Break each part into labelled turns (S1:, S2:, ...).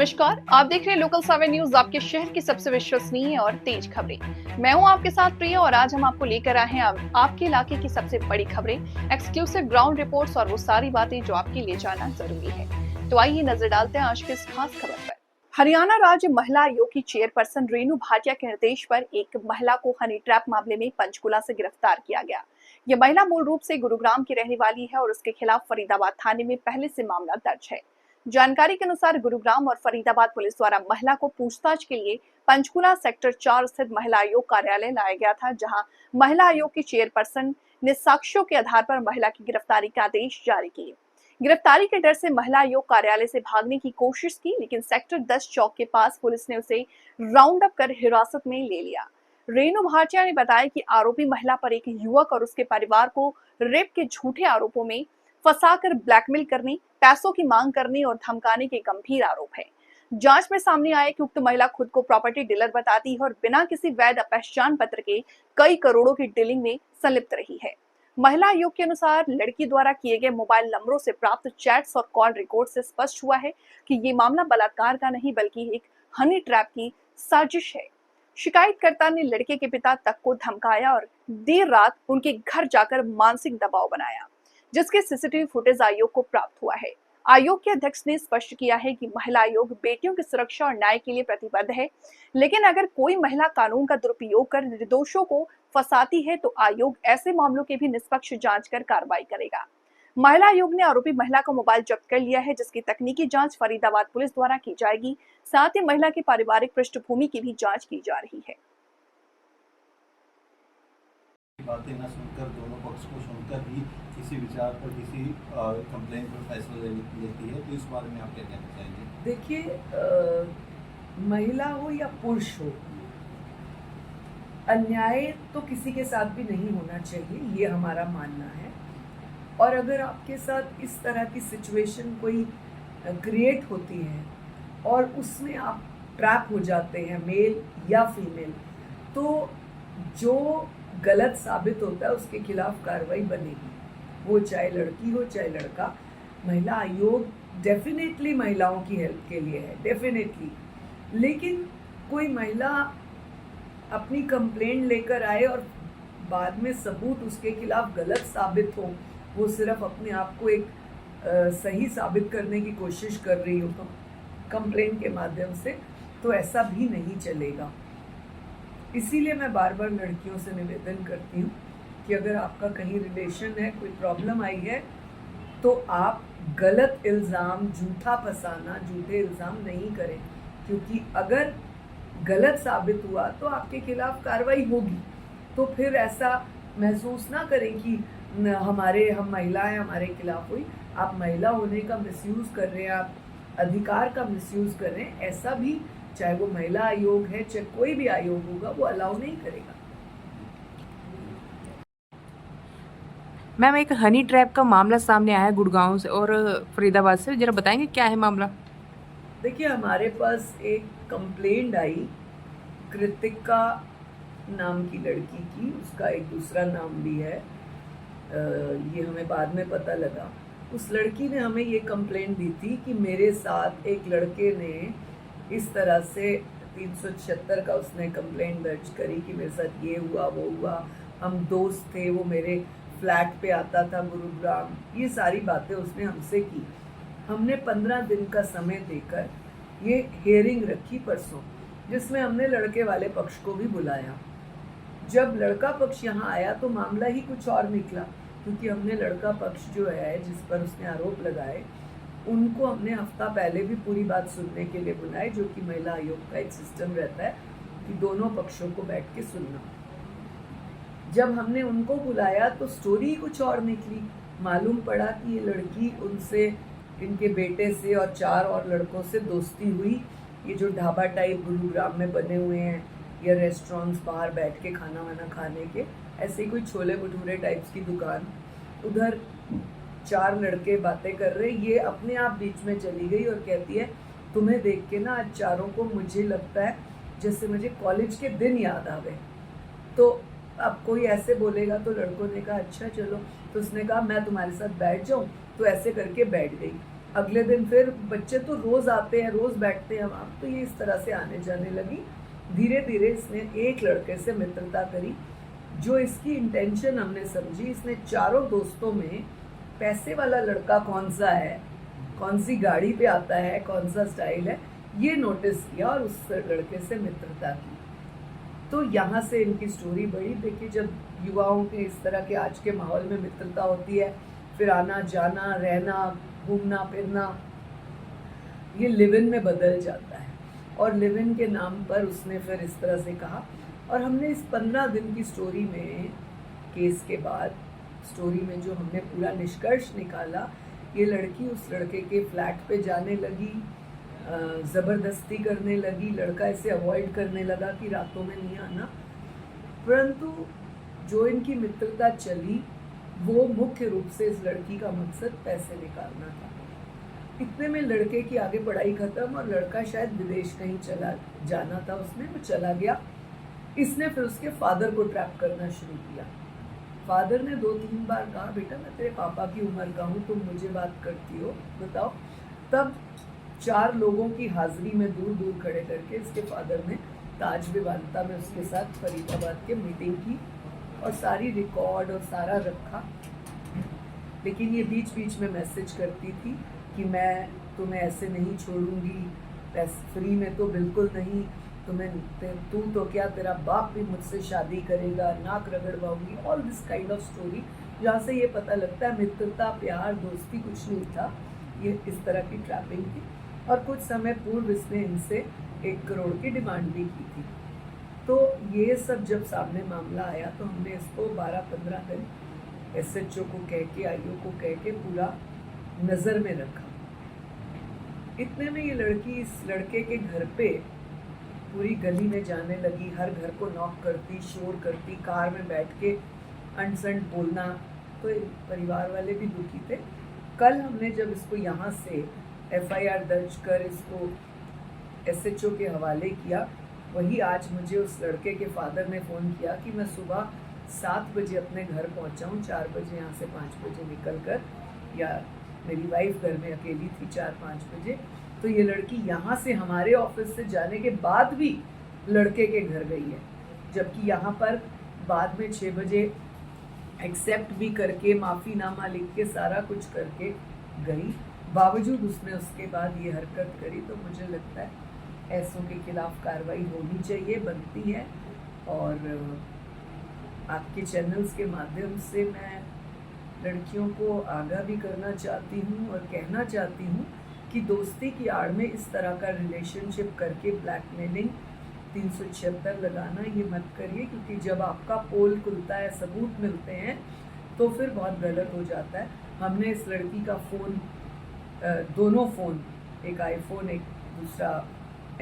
S1: नमस्कार, आप देख रहे हैं लोकल 7 न्यूज, आपके शहर की सबसे विश्वसनीय और तेज खबरें। मैं हूं आपके साथ प्रिया और आज हम आपको लेकर आए हैं आपके इलाके की सबसे बड़ी खबरें, एक्सक्लूसिव ग्राउंड रिपोर्ट्स और वो सारी बातें जो आपके लिए जानना जरूरी है। तो आइए नजर डालते हैं आज की इस खास खबर पर। हरियाणा राज्य महिला आयोग की चेयरपर्सन रेणु भाटिया के निर्देश पर एक महिला को हनी ट्रैप मामले में पंचकुला से गिरफ्तार किया गया। यह महिला मूल रूप से गुरुग्राम की रहने वाली है और उसके खिलाफ फरीदाबाद थाने में पहले से मामला दर्ज है। जानकारी के अनुसार गुरुग्राम और फरीदाबाद पुलिस द्वारा महिला को पूछताछ के लिए पंचकुला सेक्टर 4 स्थित महिला आयोग कार्यालय लाया गया था, जहां महिला आयोग की चेयरपर्सन ने साक्ष्यों के आधार पर महिला की गिरफ्तारी का आदेश जारी किए। गिरफ्तारी के डर से महिला आयोग कार्यालय से भागने की कोशिश की, लेकिन सेक्टर 10 चौक के पास पुलिस ने उसे राउंड अप कर हिरासत में ले लिया। रेणु भाटिया ने बताया कि आरोपी महिला पर एक युवक और उसके परिवार को रेप के झूठे आरोपों में फंसाकर ब्लैकमेल करने, पैसों की मांग करने और धमकाने के गंभीर आरोप है। जांच में सामने आया कि उक्त महिला खुद को प्रॉपर्टी डीलर बताती है और बिना किसी वैध पहचान पत्र के कई करोड़ों की डीलिंग में संलिप्त रही है। महिला आयोग के अनुसार लड़की द्वारा किए गए मोबाइल नंबरों से प्राप्त चैट्स और कॉल रिकॉर्ड से स्पष्ट हुआ है कि ये मामला बलात्कार का नहीं बल्कि एक हनी ट्रैप की साजिश है। शिकायतकर्ता ने लड़के के पिता तक को धमकाया और देर रात उनके घर जाकर मानसिक दबाव बनाया, जिसके सीसीटीवी फुटेज आयोग को प्राप्त हुआ है। आयोग के अध्यक्ष ने स्पष्ट किया है कि महिला आयोग बेटियों की सुरक्षा और न्याय के लिए प्रतिबद्ध है, लेकिन अगर कोई महिला कानून का दुरुपयोग कर निर्दोषों को फंसाती है तो आयोग ऐसे मामलों की भी निष्पक्ष जांच कर कार्रवाई करेगा। महिला आयोग ने आरोपी महिला का मोबाइल जब्त कर लिया है, जिसकी तकनीकी जांच फरीदाबाद पुलिस द्वारा की जाएगी। साथ ही महिला की पारिवारिक पृष्ठभूमि की भी जांच की जा रही है।
S2: बातें न सुनकर, दोनों पक्ष को सुनकर ही किसी विचार पर, किसी कंप्लेंट पर फैसला लेती है, तो इस बारे में आप क्या कहना चाहेंगे?
S3: देखिए, महिला हो या पुरुष हो, अन्याय तो किसी के साथ भी नहीं होना चाहिए, ये हमारा मानना है। और अगर आपके साथ इस तरह की सिचुएशन कोई क्रिएट होती है और उसमें आप ट्रैप हो जाते हैं, मेल या फीमेल, तो जो गलत साबित होता है उसके खिलाफ कार्रवाई बनेगी, वो चाहे लड़की हो चाहे लड़का। महिला आयोग डेफिनेटली महिलाओं की हेल्प के लिए है, डेफिनेटली। लेकिन कोई महिला अपनी कंप्लेंट लेकर आए और बाद में सबूत उसके खिलाफ गलत साबित हो, वो सिर्फ अपने आप को एक सही साबित करने की कोशिश कर रही हो तो कंप्लेंट के माध्यम से, तो ऐसा भी नहीं चलेगा। इसीलिए मैं बार बार लड़कियों से निवेदन करती हूँ कि अगर आपका कहीं रिलेशन है, कोई प्रॉब्लम आई है, तो आप गलत इल्ज़ाम, झूठा फंसाना, झूठे इल्ज़ाम नहीं करें, क्योंकि अगर गलत साबित हुआ तो आपके खिलाफ कार्रवाई होगी। तो फिर ऐसा महसूस ना करें कि हम महिला हैं, हमारे खिलाफ हुई। आप महिला होने का मिसयूज़ कर रहे हैं, आप अधिकार का मिसयूज़ कर रहे हैं, ऐसा भी चाहे वो महिला आयोग है चाहे कोई भी आयोग होगा, वो अलाउ नहीं करेगा।
S4: मैम, एक हनी ट्रैप का मामला सामने आया है गुड़गांव से और फरीदाबाद से, जरा बताएंगे क्या है मामला?
S3: देखिए, हमारे पास एक कंप्लेंट आई कृतिका नाम की लड़की की, उसका एक दूसरा नाम भी है, ये हमें बाद में पता लगा। उस लड़की ने हमें ये कंप्लेंट दी थी कि मेरे साथ एक लड़के ने इस तरह से 376 का उसने कंप्लेंट दर्ज करी कि मेरे साथ ये हुआ वो हुआ, हम दोस्त थे, वो मेरे फ्लैट पे आता था गुरुग्राम, ये सारी बातें उसने हमसे की। हमने 15 दिन का समय देकर ये हियरिंग रखी परसों, जिसमें हमने लड़के वाले पक्ष को भी बुलाया। जब लड़का पक्ष यहाँ आया तो मामला ही कुछ और निकला, क्योंकि हमने लड़का पक्ष जो है जिस पर उसने आरोप लगाए, उनको हमने हफ्ता पहले भी पूरी बात सुनने के लिए बुलाए, जो कि महिला आयोग का एक सिस्टम रहता है कि दोनों पक्षों को बैठ के सुनना। जब हमने उनको बुलाया तो स्टोरी कुछ और निकली। मालूम पड़ा कि ये लड़की उनसे, इनके बेटे से और 4 और लड़कों से दोस्ती हुई। ये जो ढाबा टाइप गुरुग्राम में बने हुए हैं या रेस्टोरेंट्स, बाहर बैठ के खाना वाना खाने के, ऐसे कोई छोले भटूरे टाइप्स की दुकान, उधर 4 लड़के बातें कर रहे। ये अपने आप बीच में चली गई और कहती है, तुम्हें देख के ना आज चारों को मुझे लगता है जैसे मुझे कॉलेज के दिन याद आ गए। तो अब कोई ऐसे बोलेगा तो लड़कों ने कहा अच्छा चलो, तो उसने कहा मैं तुम्हारे साथ बैठ जाऊं, तो ऐसे करके बैठ गई। अगले दिन फिर बच्चे तो रोज़ आते हैं, रोज़ बैठते हैं वहाँ, तो ये इस तरह से आने जाने लगी। धीरे धीरे इसने एक लड़के से मित्रता करी। जो इसकी इंटेंशन हमने समझी, इसने चारों दोस्तों में पैसे वाला लड़का कौन सा है, कौन सी गाड़ी पे आता है, कौन सा स्टाइल है, ये नोटिस किया और उस लड़के से मित्रता की। तो यहाँ से इनकी स्टोरी बढ़ी। देखिए, जब युवाओं के इस तरह के आज के माहौल में मित्रता होती है, फिर आना जाना, रहना, घूमना फिरना, ये लिव इन में बदल जाता है। और लिव इन के नाम पर उसने फिर इस तरह से कहा। और हमने इस 15 दिन की स्टोरी में, केस के बाद स्टोरी में जो हमने पूरा निष्कर्ष निकाला, ये लड़की उस लड़के के फ्लैट पे जाने लगी, ज़बरदस्ती करने लगी, लड़का इसे अवॉइड करने लगा कि रातों में नहीं आना। परंतु जो इनकी मित्रता चली, वो मुख्य रूप से इस लड़की का मकसद पैसे निकालना था। इतने में लड़के की आगे पढ़ाई खत्म और लड़का शायद विदेश कहीं चला जाना था, उसने वो चला गया। इसने फिर उसके फादर को ट्रैप करना शुरू किया। फादर ने 2-3 बार कहा, बेटा मैं तेरे पापा की उम्र का हूँ, तुम मुझे बात करती हो, बताओ। तब 4 लोगों की हाजिरी में दूर दूर खड़े करके इसके फादर ने ताज विवानता में उसके साथ फरीदाबाद के मीटिंग की और सारी रिकॉर्ड और सारा रखा। लेकिन ये बीच बीच में मैसेज करती थी कि मैं तुम्हें ऐसे नहीं छोड़ूंगी, पैसे फ्री में तो बिल्कुल नहीं, तू तो क्या, तेरा बाप भी मुझसे शादी करेगा, नाक रगड़वाऊंगी, all this kind of story. जहाँ से ये पता लगता है मित्रता, प्यार, दोस्ती कुछ नहीं था, ये इस तरह की ट्रैपिंग थी। और कुछ समय पूर्व इसने इनसे 1 करोड़ की डिमांड भी की थी। तो ये सब जब सामने मामला आया तो हमने इसको 12-15 दिन SHO को कह के, IO को कह के पूरा नज़र में रखा। इतने में ये लड़की इस लड़के के घर पे पूरी गली में जाने लगी, हर घर को नॉक करती, शोर करती, कार में बैठ के अनसंट बोलना। तो परिवार वाले भी दुखी थे। कल हमने जब इसको यहाँ से FIR दर्ज कर इसको SHO के हवाले किया, वही आज मुझे उस लड़के के फादर ने फ़ोन किया कि मैं सुबह 7 बजे अपने घर पहुँचा हूँ, 4 बजे यहाँ से 5 बजे निकल कर, या मेरी वाइफ घर में अकेली थी 4-5 बजे। तो ये लड़की यहाँ से हमारे ऑफिस से जाने के बाद भी लड़के के घर गई है, जबकि यहाँ पर बाद में 6 बजे एक्सेप्ट भी करके, माफ़ीनामा लिख के, सारा कुछ करके गई। बावजूद उसने उसके बाद ये हरकत करी। तो मुझे लगता है ऐसों के खिलाफ कार्रवाई होनी चाहिए, बनती है। और आपके चैनल्स के माध्यम से मैं लड़कियों को आगाह भी करना चाहती हूँ और कहना चाहती हूँ कि दोस्ती की आड़ में इस तरह का रिलेशनशिप करके ब्लैकमेलिंग, 376 लगाना, ये मत करिए। क्योंकि जब आपका पोल खुलता है, सबूत मिलते हैं, तो फिर बहुत गलत हो जाता है। हमने इस लड़की का फ़ोन, दोनों फ़ोन, एक iPhone, एक दूसरा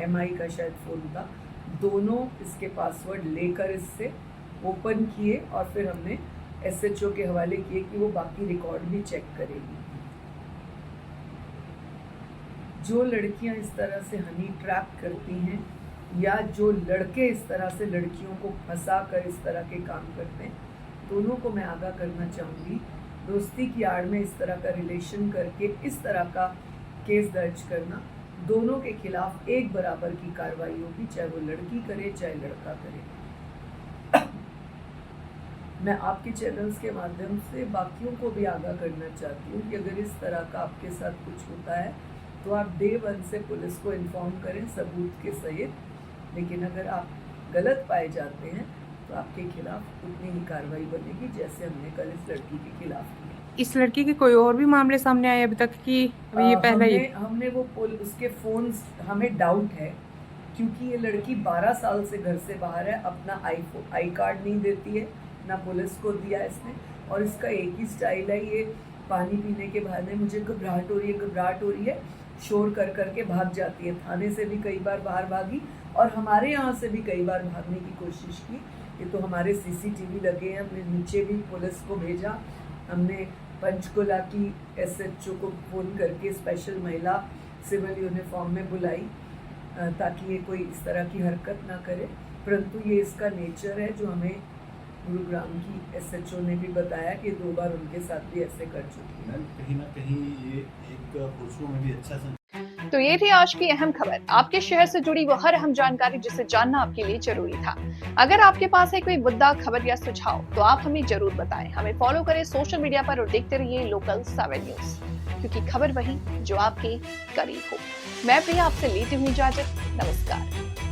S3: MI का शायद फ़ोन था, दोनों इसके पासवर्ड लेकर इससे ओपन किए और फिर हमने SHO के हवाले किए कि वो बाकी रिकॉर्ड भी चेक करेगी। जो लड़कियां इस तरह से हनी ट्रैप करती हैं, या जो लड़के इस तरह से लड़कियों को फंसा कर इस तरह के काम करते हैं, दोनों को मैं आगाह करना चाहूँगी, दोस्ती की आड़ में इस तरह का रिलेशन करके इस तरह का केस दर्ज करना, दोनों के खिलाफ एक बराबर की कार्रवाई होगी, चाहे वो लड़की करे चाहे लड़का करे। मैं आपके चैनल्स के माध्यम से बाकियों को भी आगाह करना चाहती हूँ कि अगर इस तरह का आपके साथ कुछ होता है तो आप डे 1 से पुलिस को इन्फॉर्म करें सबूत के सहित। लेकिन अगर आप गलत पाए जाते हैं तो आपके खिलाफ उतनी ही कार्रवाई बनेगी जैसे हमने कल इस लड़की के खिलाफ की।
S4: इस लड़की के कोई और भी मामले सामने आए अभी तक कि ये पहला ही?
S3: हमने वो उसके फ़ोन, हमें डाउट है क्योंकि ये लड़की 12 साल से घर से बाहर है, अपना आई कार्ड नहीं देती है, ना पुलिस को दिया इसने। और इसका एक ही स्टाइल है, ये पानी पीने के बहाने मुझे घबराहट हो रही है, शोर कर करके भाग जाती है। थाने से भी कई बार बाहर भागी और हमारे यहाँ से भी कई बार भागने की कोशिश की। ये तो हमारे CCTV लगे हैं, हमने नीचे भी पुलिस को भेजा, हमने पंचकुला की SHO को फ़ोन करके स्पेशल महिला सिविल यूनिफॉर्म में बुलाई ताकि ये कोई इस तरह की हरकत ना करे। परंतु ये इसका नेचर है जो हमें गुरुग्राम की SHO ने भी बताया कि 2 बार उनके साथ भी ऐसे कर चुकी है।
S2: मैम कहीं ना कहीं ये एक पुरुषों में भी अच्छा
S1: तो ये थी आज की अहम खबर। आपके शहर से जुड़ी वो हर अहम जानकारी जिसे जानना आपके लिए जरूरी था। अगर आपके पास है कोई मुद्दा, खबर या सुझाव तो आप हमें जरूर बताएं। हमें फॉलो करें सोशल मीडिया पर और देखते रहिए लोकल 7 न्यूज, क्योंकि खबर वही जो आपके करीब हो। मैं प्रिया आपसे लेती हूँ इजाजत। नमस्कार।